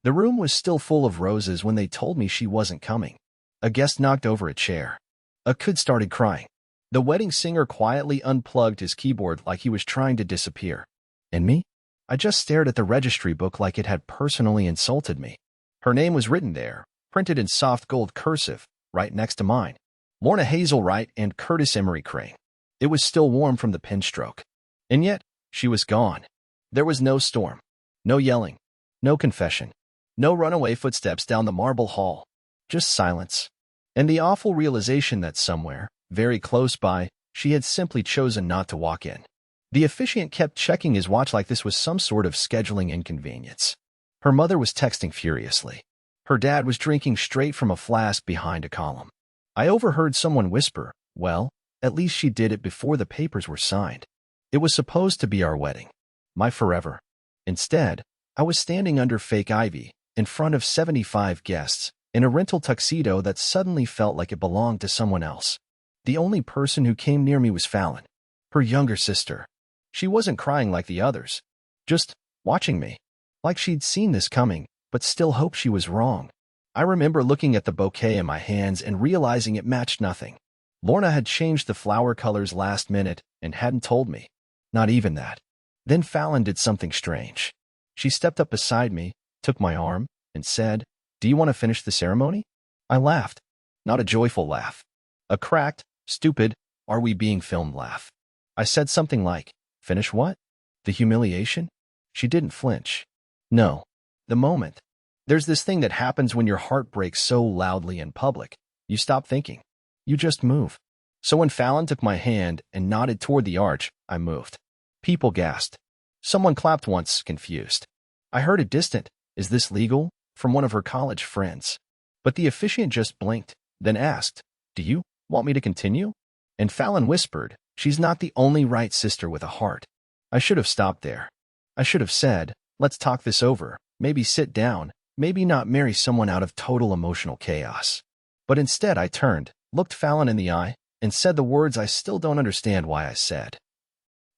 The room was still full of roses when they told me she wasn't coming. A guest knocked over a chair. A kid started crying. The wedding singer quietly unplugged his keyboard like he was trying to disappear. And me? I just stared at the registry book like it had personally insulted me. Her name was written there, printed in soft gold cursive, right next to mine. Lorna Hazel Wright and Curtis Emery Crane. It was still warm from the pen stroke. And yet, she was gone. There was no storm, no yelling, no confession, no runaway footsteps down the marble hall. Just silence. And the awful realization that somewhere, very close by, she had simply chosen not to walk in. The officiant kept checking his watch like this was some sort of scheduling inconvenience. Her mother was texting furiously. Her dad was drinking straight from a flask behind a column. I overheard someone whisper, "Well, at least she did it before the papers were signed. It was supposed to be our wedding. My forever." Instead, I was standing under fake ivy, in front of 75 guests, in a rental tuxedo that suddenly felt like it belonged to someone else. The only person who came near me was Fallon, her younger sister. She wasn't crying like the others, just watching me, like she'd seen this coming, but still hoped she was wrong. I remember looking at the bouquet in my hands and realizing it matched nothing. Lorna had changed the flower colors last minute and hadn't told me. Not even that. Then Fallon did something strange. She stepped up beside me, took my arm, and said, "Do you want to finish the ceremony?" I laughed. Not a joyful laugh. A cracked, stupid, "Are we being filmed?" laugh. I said something like, "Finish what? The humiliation?" She didn't flinch. No. The moment. There's this thing that happens when your heart breaks so loudly in public. You stop thinking. You just move. So when Fallon took my hand and nodded toward the arch, I moved. People gasped. Someone clapped once, confused. I heard a distant, "Is this legal?" from one of her college friends. But the officiant just blinked, then asked, "Do you want me to continue?" And Fallon whispered, "She's not the only right sister with a heart." I should have stopped there. I should have said, "Let's talk this over, maybe sit down, maybe not marry someone out of total emotional chaos." But instead I turned, looked Fallon in the eye, and said the words I still don't understand why I said.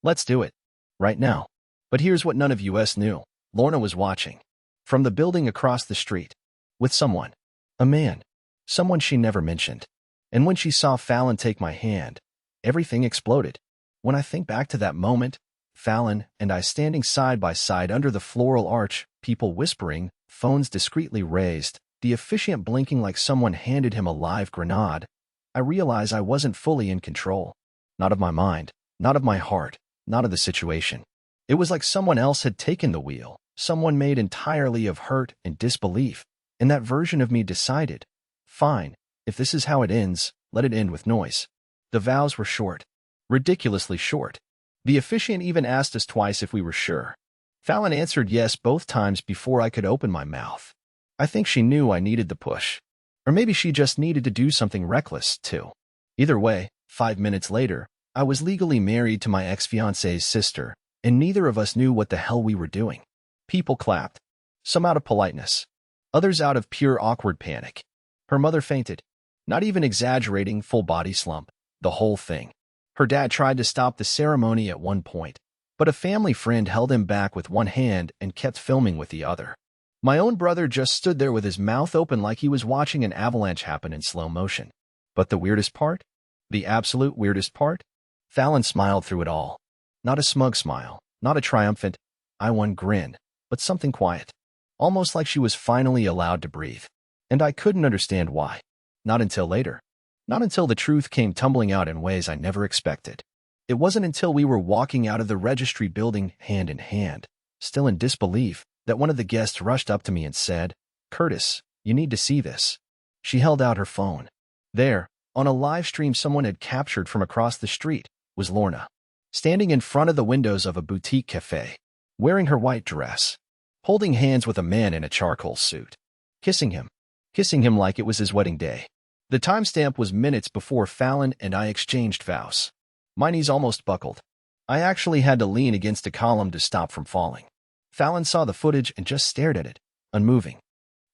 "Let's do it. Right now." But here's what none of us knew. Lorna was watching. From the building across the street. With someone. A man. Someone she never mentioned. And when she saw Fallon take my hand, everything exploded. When I think back to that moment, Fallon and I standing side by side under the floral arch, people whispering, phones discreetly raised, the officiant blinking like someone handed him a live grenade, I realize I wasn't fully in control. Not of my mind, not of my heart, not of the situation. It was like someone else had taken the wheel, someone made entirely of hurt and disbelief, and that version of me decided, fine, if this is how it ends, let it end with noise. The vows were short. Ridiculously short. The officiant even asked us twice if we were sure. Fallon answered yes both times before I could open my mouth. I think she knew I needed the push. Or maybe she just needed to do something reckless, too. Either way, 5 minutes later, I was legally married to my ex-fiancée's sister, and neither of us knew what the hell we were doing. People clapped. Some out of politeness. Others out of pure awkward panic. Her mother fainted. Not even exaggerating, full body slump. The whole thing. Her dad tried to stop the ceremony at one point, but a family friend held him back with one hand and kept filming with the other. My own brother just stood there with his mouth open like he was watching an avalanche happen in slow motion. But the weirdest part? The absolute weirdest part? Fallon smiled through it all. Not a smug smile, not a triumphant, I won grin, but something quiet. Almost like she was finally allowed to breathe. And I couldn't understand why. Not until later. Not until the truth came tumbling out in ways I never expected. It wasn't until we were walking out of the registry building hand in hand, still in disbelief, that one of the guests rushed up to me and said, "Curtis, you need to see this." She held out her phone. There, on a live stream someone had captured from across the street, was Lorna, standing in front of the windows of a boutique cafe, wearing her white dress, holding hands with a man in a charcoal suit, kissing him like it was his wedding day. The timestamp was minutes before Fallon and I exchanged vows. My knees almost buckled. I actually had to lean against a column to stop from falling. Fallon saw the footage and just stared at it, unmoving.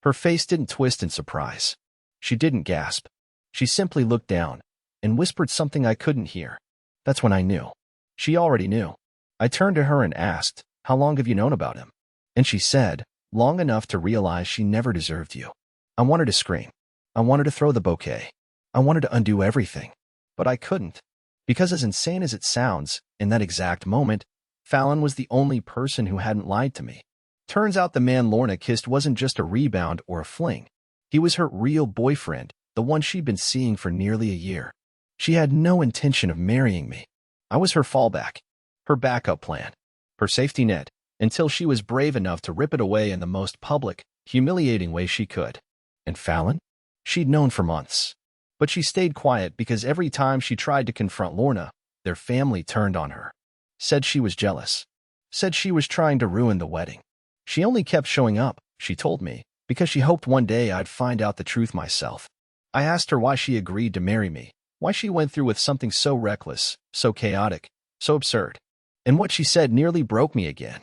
Her face didn't twist in surprise. She didn't gasp. She simply looked down and whispered something I couldn't hear. That's when I knew. She already knew. I turned to her and asked, "How long have you known about him?" And she said, long enough to realize she never deserved you. I wanted to scream. I wanted to throw the bouquet. I wanted to undo everything. But I couldn't. Because as insane as it sounds, in that exact moment, Fallon was the only person who hadn't lied to me. Turns out the man Lorna kissed wasn't just a rebound or a fling. He was her real boyfriend, the one she'd been seeing for nearly a year. She had no intention of marrying me. I was her fallback, her backup plan, her safety net, until she was brave enough to rip it away in the most public, humiliating way she could. And Fallon? She'd known for months. But she stayed quiet because every time she tried to confront Lorna, their family turned on her. Said she was jealous. Said she was trying to ruin the wedding. She only kept showing up, she told me, because she hoped one day I'd find out the truth myself. I asked her why she agreed to marry me, why she went through with something so reckless, so chaotic, so absurd. And what she said nearly broke me again.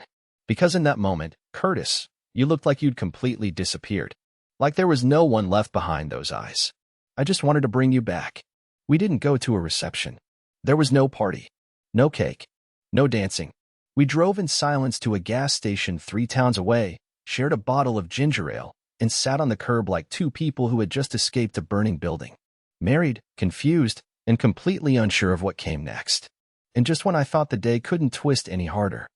Because in that moment, Curtis, you looked like you'd completely disappeared. Like there was no one left behind those eyes. I just wanted to bring you back. We didn't go to a reception. There was no party. No cake. No dancing. We drove in silence to a gas station 3 towns away, shared a bottle of ginger ale, and sat on the curb like two people who had just escaped a burning building. Married, confused, and completely unsure of what came next. And just when I thought the day couldn't twist any harder,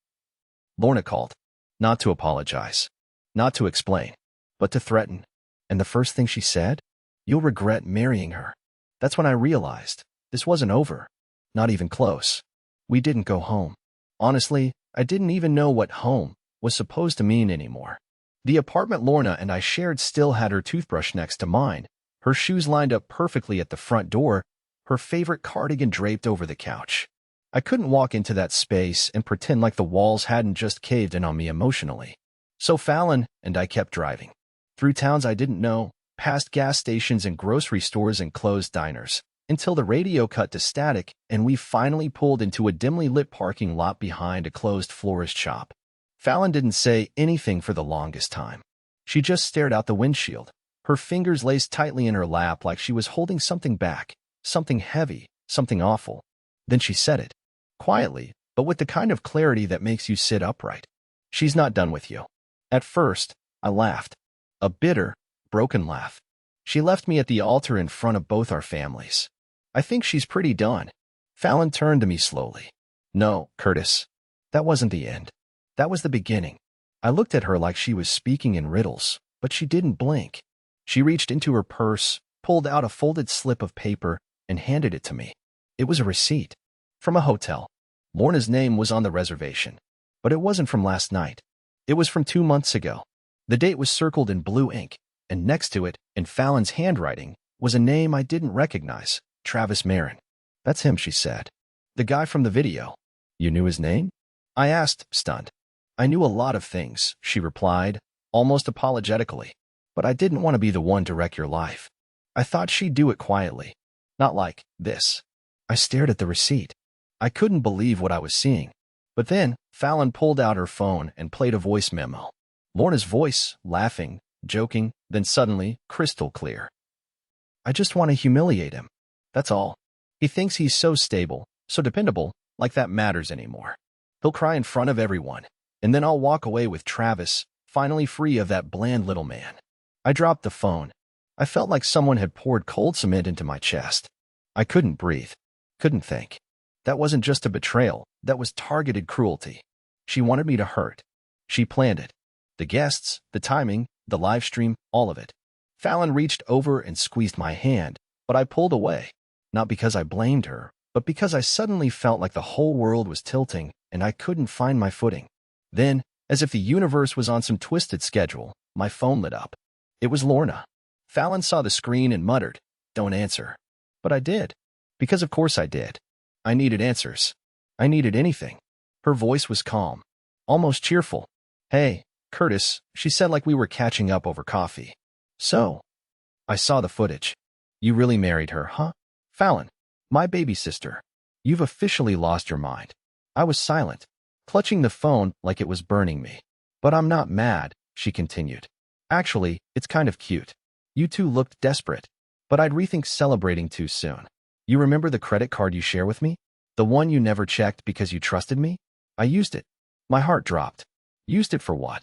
Lorna called. Not to apologize. Not to explain. But to threaten. And the first thing she said? You'll regret marrying her. That's when I realized this wasn't over. Not even close. We didn't go home. Honestly, I didn't even know what home was supposed to mean anymore. The apartment Lorna and I shared still had her toothbrush next to mine, her shoes lined up perfectly at the front door, her favorite cardigan draped over the couch. I couldn't walk into that space and pretend like the walls hadn't just caved in on me emotionally. So Fallon and I kept driving. Through towns I didn't know, past gas stations and grocery stores and closed diners, until the radio cut to static and we finally pulled into a dimly lit parking lot behind a closed florist shop. Fallon didn't say anything for the longest time. She just stared out the windshield, her fingers laced tightly in her lap like she was holding something back, something heavy, something awful. Then she said it, quietly, but with the kind of clarity that makes you sit upright. She's not done with you. At first, I laughed. A bitter, broken laugh. She left me at the altar in front of both our families. I think she's pretty done. Fallon turned to me slowly. No, Curtis. That wasn't the end. That was the beginning. I looked at her like she was speaking in riddles, but she didn't blink. She reached into her purse, pulled out a folded slip of paper, and handed it to me. It was a receipt. From a hotel. Lorna's name was on the reservation. But it wasn't from last night. It was from 2 months ago. The date was circled in blue ink, and next to it, in Fallon's handwriting, was a name I didn't recognize. Travis Marin. That's him, she said. The guy from the video. You knew his name? I asked, stunned. I knew a lot of things, she replied, almost apologetically. But I didn't want to be the one to wreck your life. I thought she'd do it quietly. Not like this. I stared at the receipt. I couldn't believe what I was seeing. But then, Fallon pulled out her phone and played a voice memo. Lorna's voice, laughing, joking, then suddenly, crystal clear. I just want to humiliate him. That's all. He thinks he's so stable, so dependable, like that matters anymore. He'll cry in front of everyone, and then I'll walk away with Travis, finally free of that bland little man. I dropped the phone. I felt like someone had poured cold cement into my chest. I couldn't breathe. Couldn't think. That wasn't just a betrayal, that was targeted cruelty. She wanted me to hurt. She planned it. The guests, the timing, the live stream, all of it. Fallon reached over and squeezed my hand, but I pulled away. Not because I blamed her, but because I suddenly felt like the whole world was tilting and I couldn't find my footing. Then, as if the universe was on some twisted schedule, my phone lit up. It was Lorna. Fallon saw the screen and muttered, "Don't answer." But I did. Because of course I did. I needed answers. I needed anything. Her voice was calm, almost cheerful. "Hey, Curtis," she said like we were catching up over coffee. "So?" I saw the footage. "You really married her, huh?" "Fallon, my baby sister. You've officially lost your mind." I was silent, clutching the phone like it was burning me. "But I'm not mad," she continued. "Actually, it's kind of cute. You two looked desperate. But I'd rethink celebrating too soon. You remember the credit card you share with me? The one you never checked because you trusted me? I used it." My heart dropped. Used it for what?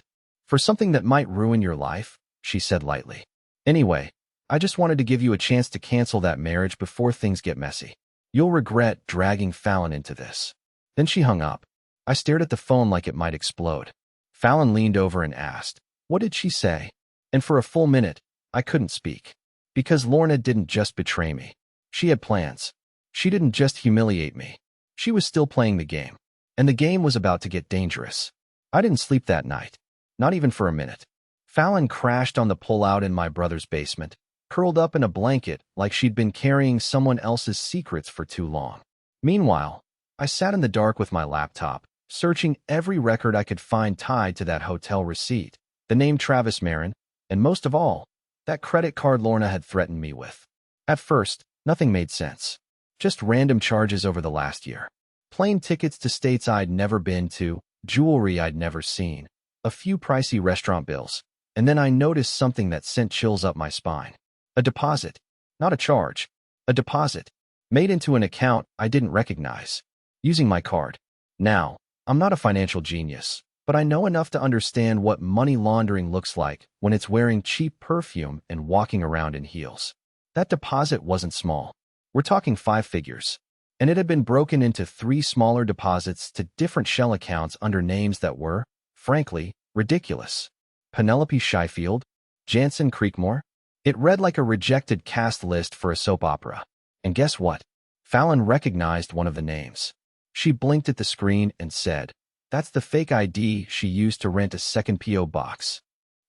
For something that might ruin your life, she said lightly. Anyway, I just wanted to give you a chance to cancel that marriage before things get messy. You'll regret dragging Fallon into this. Then she hung up. I stared at the phone like it might explode. Fallon leaned over and asked, "What did she say?" And for a full minute, I couldn't speak. Because Lorna didn't just betray me. She had plans. She didn't just humiliate me. She was still playing the game. And the game was about to get dangerous. I didn't sleep that night. Not even for a minute. Fallon crashed on the pull-out in my brother's basement, curled up in a blanket like she'd been carrying someone else's secrets for too long. Meanwhile, I sat in the dark with my laptop, searching every record I could find tied to that hotel receipt, the name Travis Marin, and most of all, that credit card Lorna had threatened me with. At first, nothing made sense. Just random charges over the last year. Plane tickets to states I'd never been to, jewelry I'd never seen, a few pricey restaurant bills, and then I noticed something that sent chills up my spine. A deposit. Not a charge. A deposit. Made into an account I didn't recognize. Using my card. Now, I'm not a financial genius, but I know enough to understand what money laundering looks like when it's wearing cheap perfume and walking around in heels. That deposit wasn't small. We're talking 5 figures. And it had been broken into 3 smaller deposits to different shell accounts under names that were, frankly, ridiculous. Penelope Shyfield, Jansen Creekmore. It read like a rejected cast list for a soap opera. And guess what? Fallon recognized one of the names. She blinked at the screen and said, "That's the fake ID she used to rent a second P.O. box."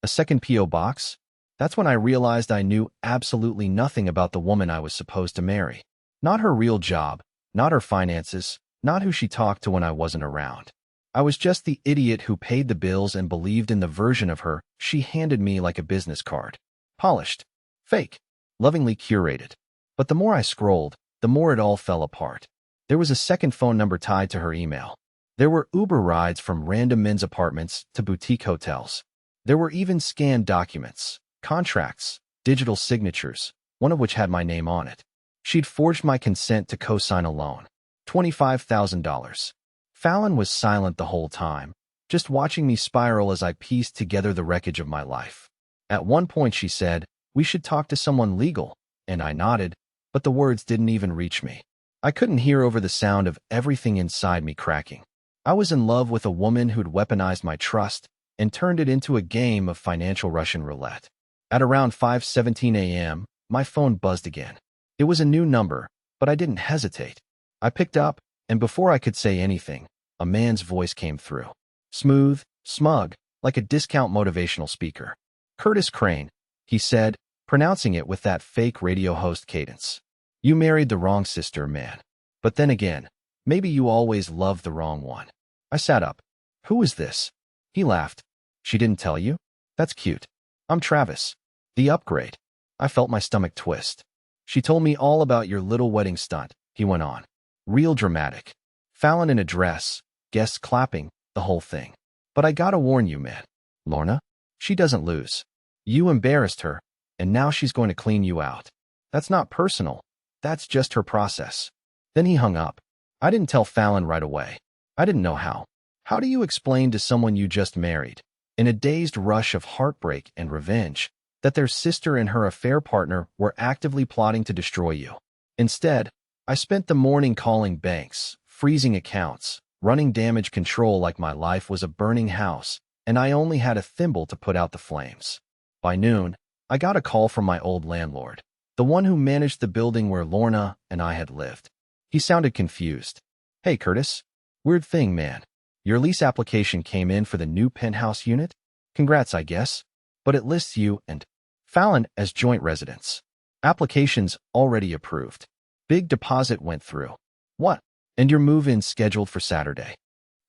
A second P.O. box? That's when I realized I knew absolutely nothing about the woman I was supposed to marry. Not her real job, not her finances, not who she talked to when I wasn't around. I was just the idiot who paid the bills and believed in the version of her she handed me like a business card. Polished. Fake. Lovingly curated. But the more I scrolled, the more it all fell apart. There was a second phone number tied to her email. There were Uber rides from random men's apartments to boutique hotels. There were even scanned documents, contracts, digital signatures, one of which had my name on it. She'd forged my consent to co-sign a loan. $25,000. Fallon was silent the whole time, just watching me spiral as I pieced together the wreckage of my life. At one point she said, "We should talk to someone legal," and I nodded, but the words didn't even reach me. I couldn't hear over the sound of everything inside me cracking. I was in love with a woman who'd weaponized my trust and turned it into a game of financial Russian roulette. At around 5:17 a.m., my phone buzzed again. It was a new number, but I didn't hesitate. I picked up, and before I could say anything, a man's voice came through. Smooth, smug, like a discount motivational speaker. "Curtis Crane," he said, pronouncing it with that fake radio host cadence. "You married the wrong sister, man. But then again, maybe you always loved the wrong one." I sat up. "Who is this?" He laughed. "She didn't tell you? That's cute. I'm Travis. The upgrade." I felt my stomach twist. "She told me all about your little wedding stunt," he went on. Real dramatic. Fallon in a dress, guests clapping, the whole thing. "But I gotta warn you, man. Lorna? She doesn't lose. You embarrassed her, and now she's going to clean you out. That's not personal. That's just her process." Then he hung up. I didn't tell Fallon right away. I didn't know how. How do you explain to someone you just married, in a dazed rush of heartbreak and revenge, that their sister and her affair partner were actively plotting to destroy you? Instead, I spent the morning calling banks, freezing accounts, running damage control like my life was a burning house, and I only had a thimble to put out the flames. By noon, I got a call from my old landlord, the one who managed the building where Lorna and I had lived. He sounded confused. "Hey, Curtis. Weird thing, man. Your lease application came in for the new penthouse unit? Congrats, I guess. But it lists you and Fallon as joint residents. Applications already approved. Big deposit went through. What? And your move-in scheduled for Saturday.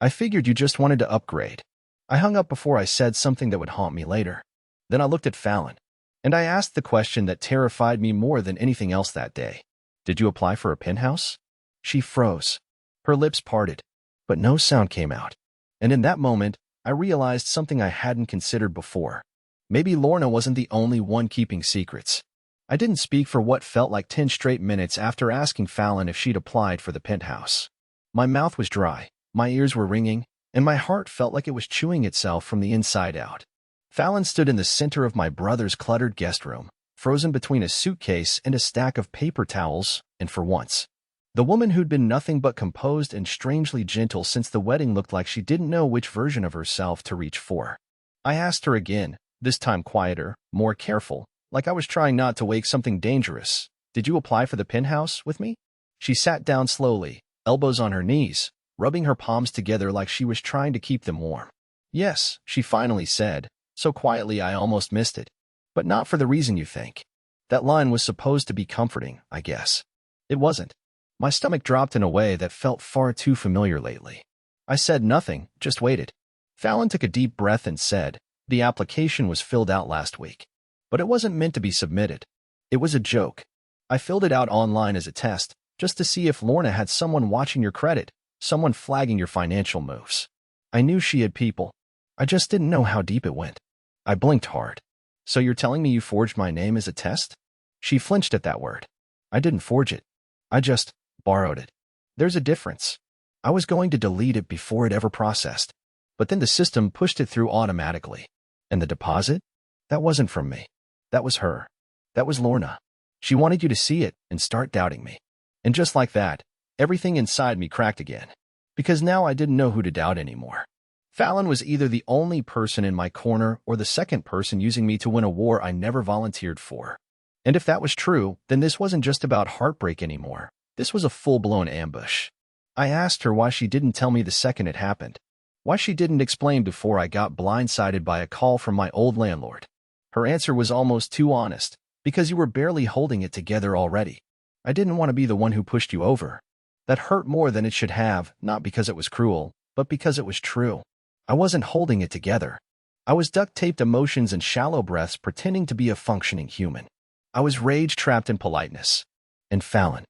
I figured you just wanted to upgrade." I hung up before I said something that would haunt me later. Then I looked at Fallon, and I asked the question that terrified me more than anything else that day. "Did you apply for a penthouse?" She froze. Her lips parted, but no sound came out. And in that moment, I realized something I hadn't considered before. Maybe Lorna wasn't the only one keeping secrets. I didn't speak for what felt like 10 straight minutes after asking Fallon if she'd applied for the penthouse. My mouth was dry, my ears were ringing, and my heart felt like it was chewing itself from the inside out. Fallon stood in the center of my brother's cluttered guest room, frozen between a suitcase and a stack of paper towels, and for once, the woman who'd been nothing but composed and strangely gentle since the wedding looked like she didn't know which version of herself to reach for. I asked her again, this time quieter, more careful, like I was trying not to wake something dangerous. Did you apply for the penthouse with me? She sat down slowly, elbows on her knees, rubbing her palms together like she was trying to keep them warm. Yes, she finally said, so quietly I almost missed it. But not for the reason you think. That line was supposed to be comforting, I guess. It wasn't. My stomach dropped in a way that felt far too familiar lately. I said nothing, just waited. Fallon took a deep breath and said, the application was filled out last week. But it wasn't meant to be submitted. It was a joke. I filled it out online as a test, just to see if Lorna had someone watching your credit, someone flagging your financial moves. I knew she had people. I just didn't know how deep it went. I blinked hard. So you're telling me you forged my name as a test? She flinched at that word. I didn't forge it. I just borrowed it. There's a difference. I was going to delete it before it ever processed. But then the system pushed it through automatically. And the deposit? That wasn't from me. That was her. That was Lorna. She wanted you to see it and start doubting me. And just like that, everything inside me cracked again. Because now I didn't know who to doubt anymore. Fallon was either the only person in my corner or the second person using me to win a war I never volunteered for. And if that was true, then this wasn't just about heartbreak anymore. This was a full-blown ambush. I asked her why she didn't tell me the second it happened. Why she didn't explain before I got blindsided by a call from my old landlord. Her answer was almost too honest, because you were barely holding it together already. I didn't want to be the one who pushed you over. That hurt more than it should have, not because it was cruel, but because it was true. I wasn't holding it together. I was duct-taped emotions and shallow breaths pretending to be a functioning human. I was rage-trapped in politeness. And Fallon.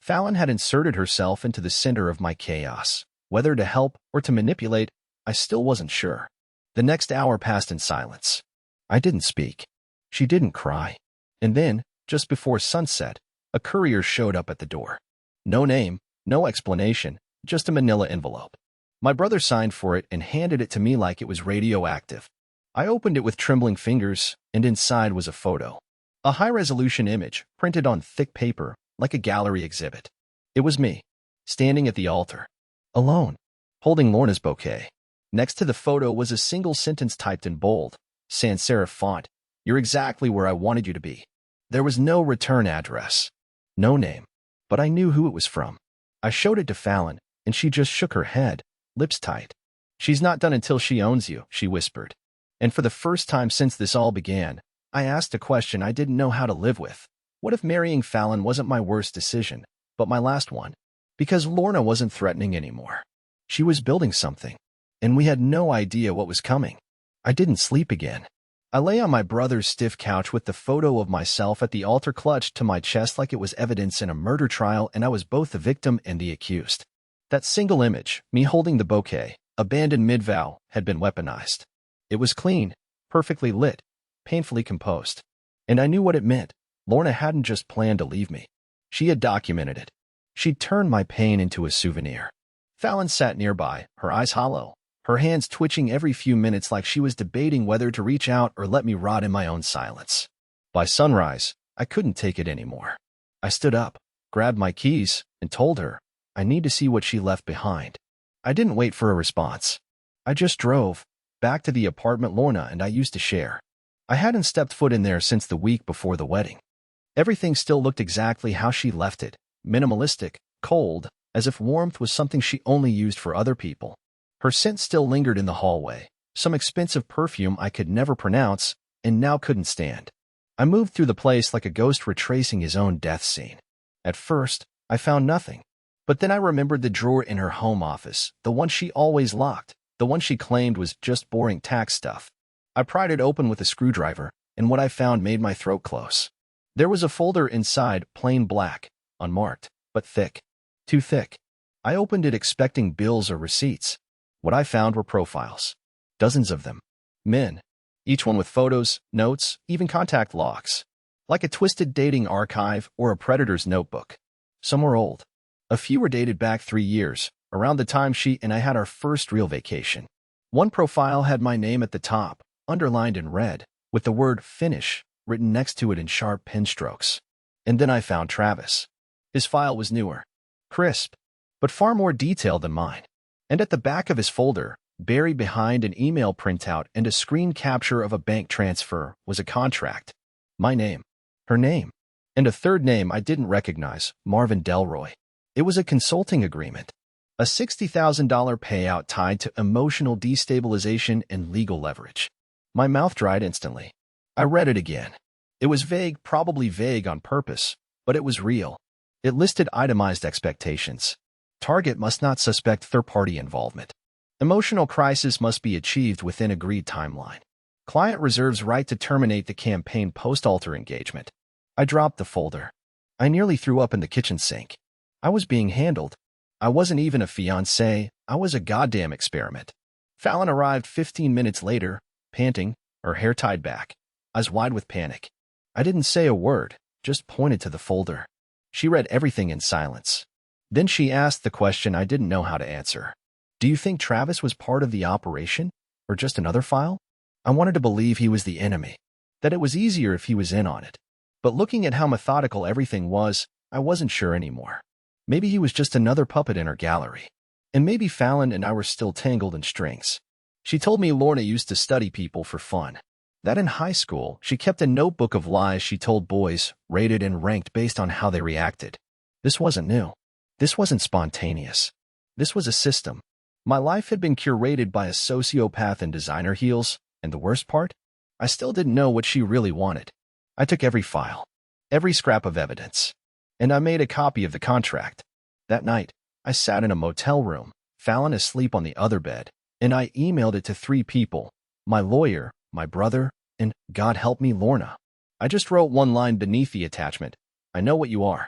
Fallon had inserted herself into the center of my chaos. Whether to help or to manipulate, I still wasn't sure. The next hour passed in silence. I didn't speak. She didn't cry. And then, just before sunset, a courier showed up at the door. No name, no explanation, just a manila envelope. My brother signed for it and handed it to me like it was radioactive. I opened it with trembling fingers, and inside was a photo. A high-resolution image, printed on thick paper, like a gallery exhibit. It was me, standing at the altar. Alone, holding Lorna's bouquet. Next to the photo was a single sentence typed in bold, sans serif font. You're exactly where I wanted you to be. There was no return address. No name. But I knew who it was from. I showed it to Fallon, and she just shook her head, lips tight. She's not done until she owns you, she whispered. And for the first time since this all began, I asked a question I didn't know how to live with. What if marrying Fallon wasn't my worst decision, but my last one? Because Lorna wasn't threatening anymore. She was building something, and we had no idea what was coming. I didn't sleep again. I lay on my brother's stiff couch with the photo of myself at the altar clutched to my chest like it was evidence in a murder trial and I was both the victim and the accused. That single image, me holding the bouquet, abandoned mid-vow, had been weaponized. It was clean, perfectly lit, painfully composed. And I knew what it meant. Lorna hadn't just planned to leave me. She had documented it. She'd turned my pain into a souvenir. Fallon sat nearby, her eyes hollow, her hands twitching every few minutes like she was debating whether to reach out or let me rot in my own silence. By sunrise, I couldn't take it anymore. I stood up, grabbed my keys, and told her, I need to see what she left behind. I didn't wait for a response. I just drove, back to the apartment Lorna and I used to share. I hadn't stepped foot in there since the week before the wedding. Everything still looked exactly how she left it, minimalistic, cold, as if warmth was something she only used for other people. Her scent still lingered in the hallway, some expensive perfume I could never pronounce and now couldn't stand. I moved through the place like a ghost retracing his own death scene. At first, I found nothing. But then I remembered the drawer in her home office, the one she always locked, the one she claimed was just boring tax stuff. I pried it open with a screwdriver, and what I found made my throat close. There was a folder inside, plain black, unmarked, but thick. Too thick. I opened it expecting bills or receipts. What I found were profiles. Dozens of them. Men. Each one with photos, notes, even contact logs. Like a twisted dating archive or a predator's notebook. Some were old. A few were dated back 3 years, around the time she and I had our first real vacation. One profile had my name at the top, underlined in red, with the word finish written next to it in sharp pen strokes. And then I found Travis. His file was newer, crisp, but far more detailed than mine. And at the back of his folder, buried behind an email printout and a screen capture of a bank transfer, was a contract. My name, her name, and a third name I didn't recognize, Marvin Delroy. It was a consulting agreement, a $60,000 payout tied to emotional destabilization and legal leverage. My mouth dried instantly. I read it again. It was vague, probably vague on purpose, but it was real. It listed itemized expectations. Target must not suspect third-party involvement. Emotional crisis must be achieved within agreed timeline. Client reserves right to terminate the campaign post-alter engagement. I dropped the folder. I nearly threw up in the kitchen sink. I was being handled. I wasn't even a fiancé. I was a goddamn experiment. Fallon arrived 15 minutes later, panting, her hair tied back, eyes wide with panic. I didn't say a word, just pointed to the folder. She read everything in silence. Then she asked the question I didn't know how to answer. Do you think Travis was part of the operation, or just another file? I wanted to believe he was the enemy, that it was easier if he was in on it. But looking at how methodical everything was, I wasn't sure anymore. Maybe he was just another puppet in her gallery. And maybe Fallon and I were still tangled in strings. She told me Lorna used to study people for fun. That in high school, she kept a notebook of lies she told boys, rated and ranked based on how they reacted. This wasn't new. This wasn't spontaneous. This was a system. My life had been curated by a sociopath in designer heels, and the worst part? I still didn't know what she really wanted. I took every file, every scrap of evidence, and I made a copy of the contract. That night, I sat in a motel room, Fallon asleep on the other bed, and I emailed it to 3 people, my lawyer, my brother, and, God help me, Lorna. I just wrote one line beneath the attachment. I know what you are.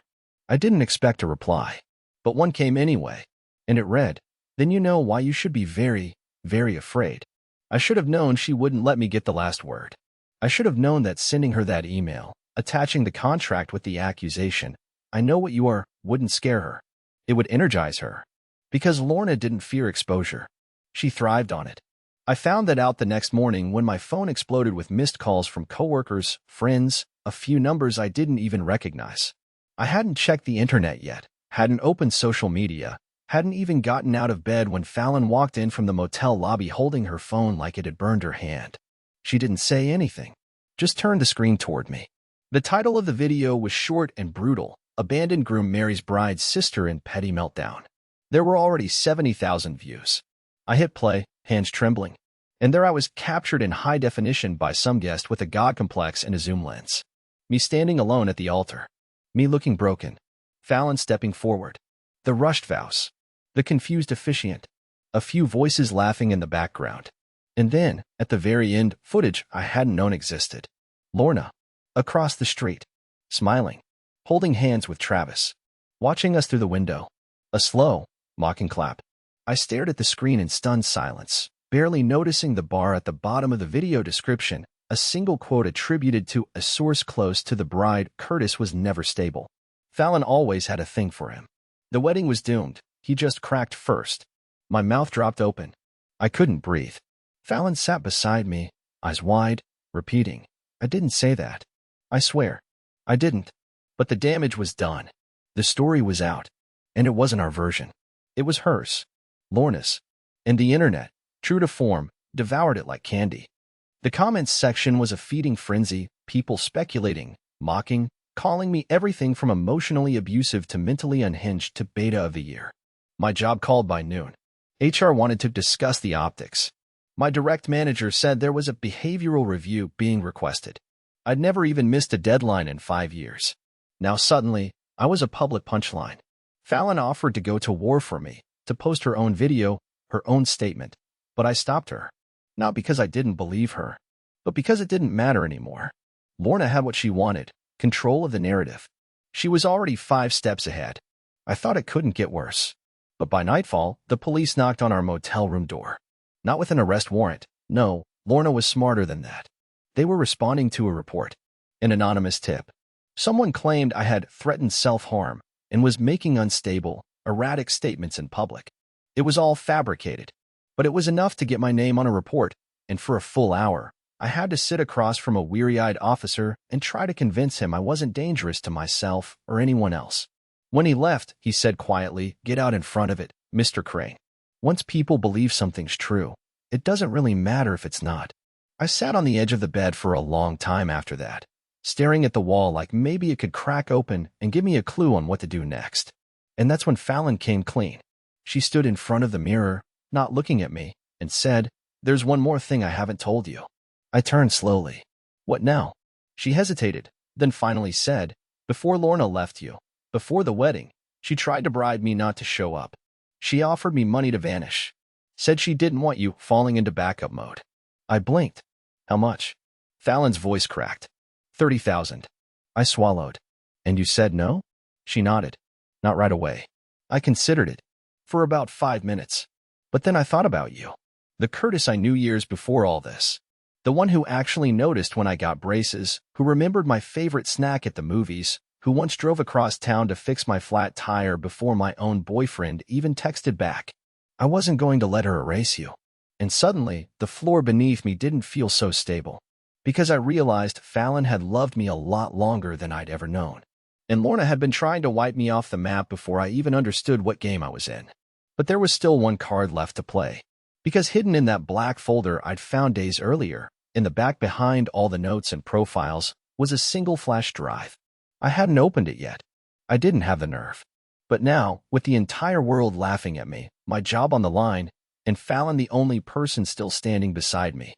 I didn't expect a reply, but one came anyway, and it read, then you know why you should be very, very afraid. I should have known she wouldn't let me get the last word. I should have known that sending her that email, attaching the contract with the accusation, I know what you are, wouldn't scare her. It would energize her. Because Lorna didn't fear exposure. She thrived on it. I found that out the next morning when my phone exploded with missed calls from coworkers, friends, a few numbers I didn't even recognize. I hadn't checked the internet yet, hadn't opened social media, hadn't even gotten out of bed when Fallon walked in from the motel lobby holding her phone like it had burned her hand. She didn't say anything, just turned the screen toward me. The title of the video was short and brutal, Abandoned Groom Marries Bride's Sister in Petty Meltdown. There were already 70,000 views. I hit play, hands trembling, and there I was captured in high definition by some guest with a god complex and a zoom lens. Me standing alone at the altar. Me looking broken. Fallon stepping forward. The rushed vows. The confused officiant. A few voices laughing in the background. And then, at the very end, footage I hadn't known existed. Lorna. Across the street. Smiling. Holding hands with Travis. Watching us through the window. A slow, mocking clap. I stared at the screen in stunned silence, barely noticing the bar at the bottom of the video description, a single quote attributed to a source close to the bride. Curtis was never stable. Fallon always had a thing for him. The wedding was doomed. He just cracked first. My mouth dropped open. I couldn't breathe. Fallon sat beside me, eyes wide, repeating, I didn't say that. I swear. I didn't. But the damage was done. The story was out. And it wasn't our version. It was hers. Lorna's. And the internet, true to form, devoured it like candy. The comments section was a feeding frenzy, people speculating, mocking, calling me everything from emotionally abusive to mentally unhinged to beta of the year. My job called by noon. HR wanted to discuss the optics. My direct manager said there was a behavioral review being requested. I'd never even missed a deadline in 5 years. Now suddenly, I was a public punchline. Fallon offered to go to war for me, to post her own video, her own statement. But I stopped her. Not because I didn't believe her, but because it didn't matter anymore. Lorna had what she wanted, control of the narrative. She was already 5 steps ahead. I thought it couldn't get worse. But by nightfall, the police knocked on our motel room door. Not with an arrest warrant. No, Lorna was smarter than that. They were responding to a report. An anonymous tip. Someone claimed I had threatened self-harm and was making unstable, erratic statements in public. It was all fabricated. But it was enough to get my name on a report, and for a full hour, I had to sit across from a weary-eyed officer and try to convince him I wasn't dangerous to myself or anyone else. When he left, he said quietly, "Get out in front of it, Mr. Crane. Once people believe something's true, it doesn't really matter if it's not." I sat on the edge of the bed for a long time after that, staring at the wall like maybe it could crack open and give me a clue on what to do next. And that's when Fallon came clean. She stood in front of the mirror, not looking at me, and said, "There's one more thing I haven't told you." I turned slowly. "What now?" She hesitated, then finally said, "Before Lorna left you, before the wedding, she tried to bribe me not to show up. She offered me money to vanish. Said she didn't want you falling into backup mode." I blinked. "How much?" Fallon's voice cracked. 30,000. I swallowed. "And you said no?" She nodded. "Not right away. I considered it. For about 5 minutes. But then I thought about you. The Curtis I knew years before all this. The one who actually noticed when I got braces, who remembered my favorite snack at the movies, who once drove across town to fix my flat tire before my own boyfriend even texted back. I wasn't going to let her erase you." And suddenly, the floor beneath me didn't feel so stable. Because I realized Fallon had loved me a lot longer than I'd ever known. And Lorna had been trying to wipe me off the map before I even understood what game I was in. But there was still one card left to play. Because hidden in that black folder I'd found days earlier, in the back behind all the notes and profiles, was a single flash drive. I hadn't opened it yet. I didn't have the nerve. But now, with the entire world laughing at me, my job on the line, and Fallon the only person still standing beside me,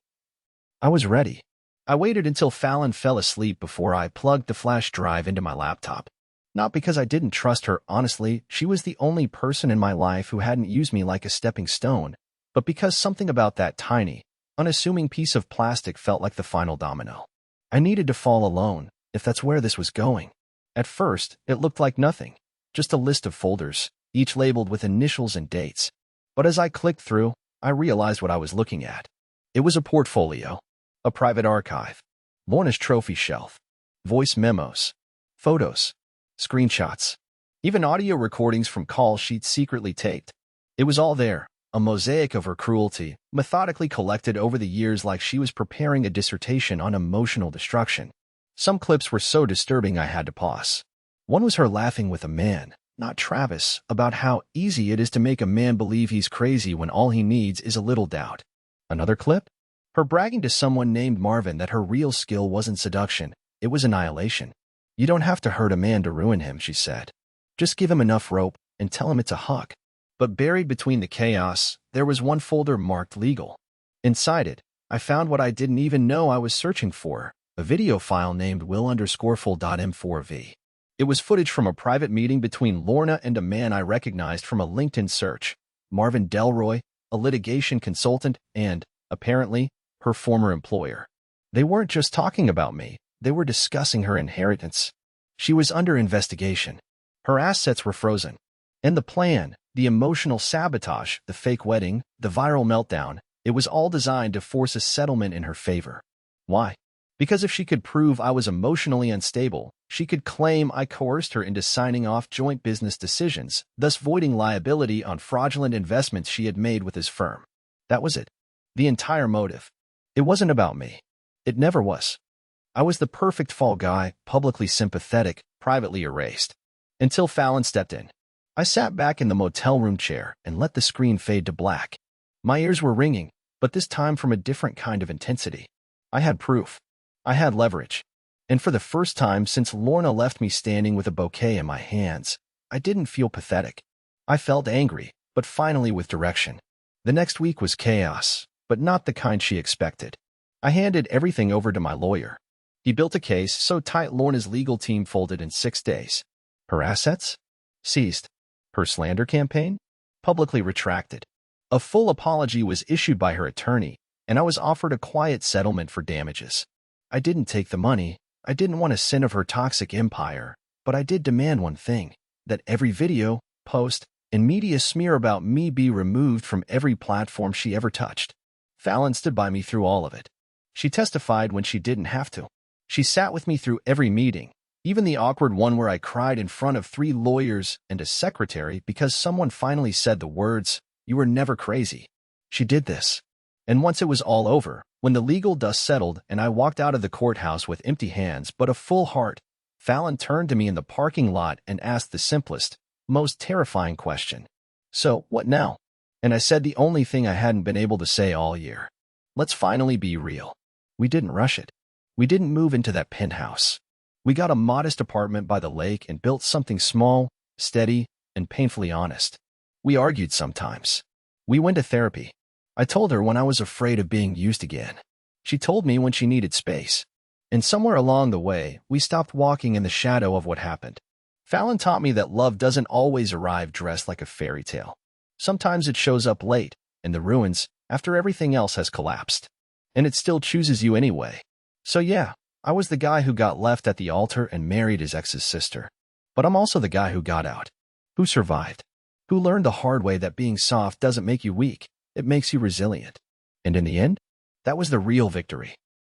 I was ready. I waited until Fallon fell asleep before I plugged the flash drive into my laptop. Not because I didn't trust her, honestly, she was the only person in my life who hadn't used me like a stepping stone, but because something about that tiny, unassuming piece of plastic felt like the final domino. I needed to fall alone, if that's where this was going. At first, it looked like nothing, just a list of folders, each labeled with initials and dates. But as I clicked through, I realized what I was looking at. It was a portfolio, a private archive, Lorna's trophy shelf, voice memos, photos, screenshots, even audio recordings from calls she'd secretly taped. It was all there, a mosaic of her cruelty, methodically collected over the years like she was preparing a dissertation on emotional destruction. Some clips were so disturbing I had to pause. One was her laughing with a man, not Travis, about how easy it is to make a man believe he's crazy when all he needs is a little doubt. Another clip? Her bragging to someone named Marvin that her real skill wasn't seduction, it was annihilation. "You don't have to hurt a man to ruin him," she said. "Just give him enough rope and tell him it's a hook." But buried between the chaos, there was one folder marked legal. Inside it, I found what I didn't even know I was searching for, a video file named will_full.m4v. It was footage from a private meeting between Lorna and a man I recognized from a LinkedIn search, Marvin Delroy, a litigation consultant and, apparently, her former employer. They weren't just talking about me, they were discussing her inheritance. She was under investigation. Her assets were frozen. And the plan, the emotional sabotage, the fake wedding, the viral meltdown, it was all designed to force a settlement in her favor. Why? Because if she could prove I was emotionally unstable, she could claim I coerced her into signing off joint business decisions, thus voiding liability on fraudulent investments she had made with his firm. That was it. The entire motive. It wasn't about me. It never was. I was the perfect fall guy, publicly sympathetic, privately erased. Until Fallon stepped in. I sat back in the motel room chair and let the screen fade to black. My ears were ringing, but this time from a different kind of intensity. I had proof. I had leverage. And for the first time since Lorna left me standing with a bouquet in my hands, I didn't feel pathetic. I felt angry, but finally with direction. The next week was chaos, but not the kind she expected. I handed everything over to my lawyer. He built a case so tight Lorna's legal team folded in 6 days. Her assets? Seized. Her slander campaign? Publicly retracted. A full apology was issued by her attorney, and I was offered a quiet settlement for damages. I didn't take the money. I didn't want a sin of her toxic empire, but I did demand one thing, that every video, post, and media smear about me be removed from every platform she ever touched. Fallon stood by me through all of it. She testified when she didn't have to. She sat with me through every meeting, even the awkward one where I cried in front of 3 lawyers and a secretary because someone finally said the words, "You were never crazy." She did this. And once it was all over, When the legal dust settled and I walked out of the courthouse with empty hands but a full heart, Fallon turned to me in the parking lot and asked the simplest, most terrifying question. So, what now? And I said the only thing I hadn't been able to say all year. Let's finally be real. We didn't rush it. We didn't move into that penthouse. We got a modest apartment by the lake and built something small, steady, and painfully honest. We argued sometimes. We went to therapy. I told her when I was afraid of being used again. She told me when she needed space. And somewhere along the way, we stopped walking in the shadow of what happened. Fallon taught me that love doesn't always arrive dressed like a fairy tale. Sometimes it shows up late, in the ruins, after everything else has collapsed. And it still chooses you anyway. So yeah, I was the guy who got left at the altar and married his ex's sister. But I'm also the guy who got out. Who survived. Who learned the hard way that being soft doesn't make you weak, it makes you resilient. And in the end, that was the real victory.